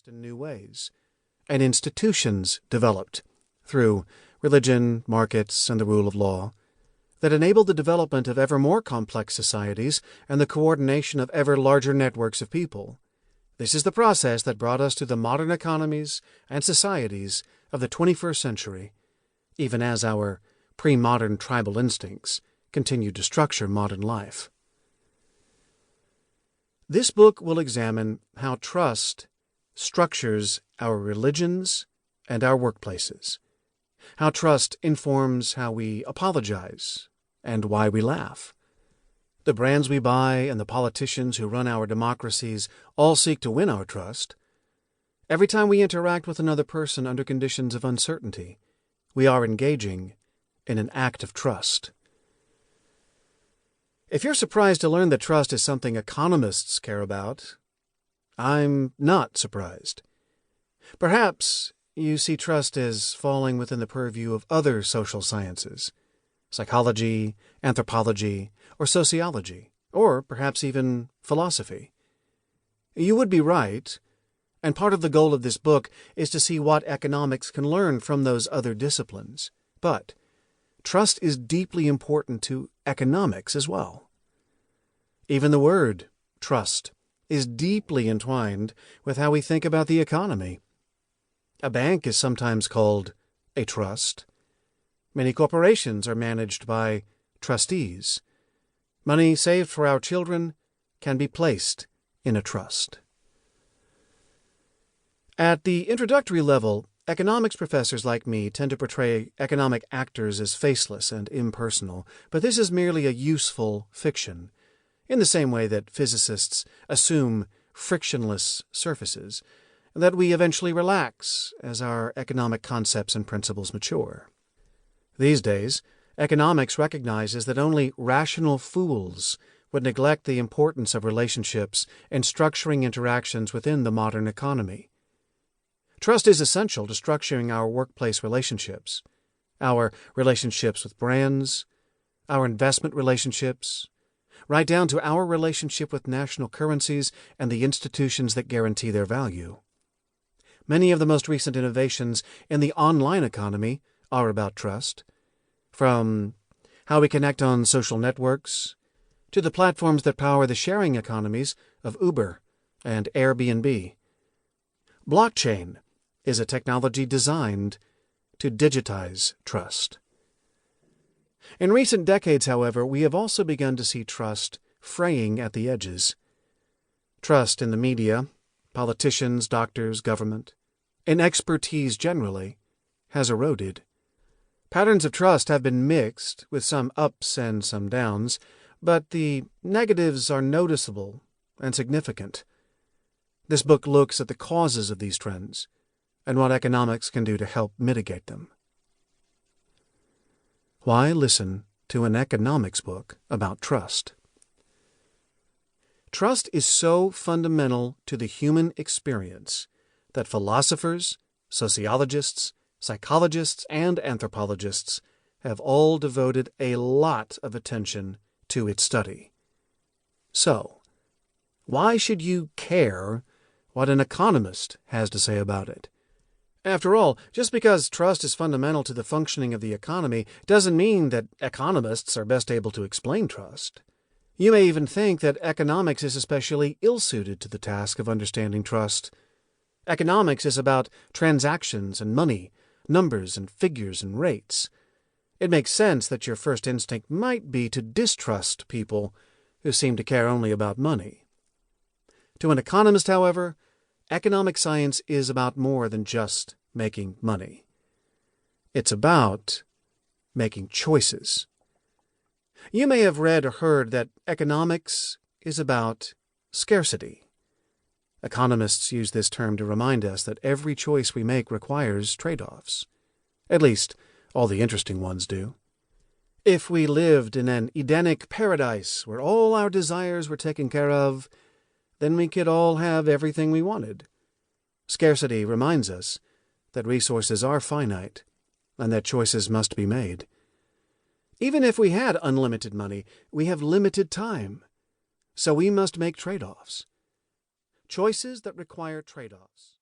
trust in new ways, and institutions developed through religion, markets, and the rule of law that enabled the development of ever more complex societies and the coordination of ever larger networks of people. This is the process that brought us to the modern economies and societies of the 21st century, even as our pre-modern tribal instincts continued to structure modern life. This book will examine how trust structures our religions and our workplaces, how trust informs how we apologize and why we laugh. The brands we buy and the politicians who run our democracies all seek to win our trust. Every time we interact with another person under conditions of uncertainty, we are engaging in an act of trust. If you're surprised to learn that trust is something economists care about, I'm not surprised. Perhaps you see trust as falling within the purview of other social sciences, psychology, anthropology, or sociology, or perhaps even philosophy. You would be right, and part of the goal of this book is to see what economics can learn from those other disciplines. But trust is deeply important to economics as well. Even the word trust is deeply entwined with how we think about the economy. A bank is sometimes called a trust. Many corporations are managed by trustees. Money saved for our children can be placed in a trust. At the introductory level, economics professors like me tend to portray economic actors as faceless and impersonal, but this is merely a useful fiction, in the same way that physicists assume frictionless surfaces, that we eventually relax as our economic concepts and principles mature. These days, economics recognizes that only rational fools would neglect the importance of relationships in structuring interactions within the modern economy. Trust is essential to structuring our workplace relationships, our relationships with brands, our investment relationships, right down to our relationship with national currencies and the institutions that guarantee their value. Many of the most recent innovations in the online economy are about trust, from how we connect on social networks to the platforms that power the sharing economies of Uber and Airbnb. Blockchain is a technology designed to digitize trust. In recent decades, however, we have also begun to see trust fraying at the edges. Trust in the media, politicians, doctors, government, and expertise generally has eroded. Patterns of trust have been mixed, with some ups and some downs, but the negatives are noticeable and significant. This book looks at the causes of these trends and what economics can do to help mitigate them. Why listen to an economics book about trust? Trust is so fundamental to the human experience that philosophers, sociologists, psychologists, and anthropologists have all devoted a lot of attention to its study. So, why should you care what an economist has to say about it? After all, just because trust is fundamental to the functioning of the economy doesn't mean that economists are best able to explain trust. You may even think that economics is especially ill-suited to the task of understanding trust. Economics is about transactions and money, numbers and figures and rates. It makes sense that your first instinct might be to distrust people who seem to care only about money. To an economist, however, economic science is about more than just making money. It's about making choices. You may have read or heard that economics is about scarcity. Economists use this term to remind us that every choice we make requires trade-offs. At least, all the interesting ones do. If we lived in an Edenic paradise where all our desires were taken care of, then we could all have everything we wanted. Scarcity reminds us that resources are finite and that choices must be made. Even if we had unlimited money, we have limited time, so we must make trade-offs. Choices that require trade-offs.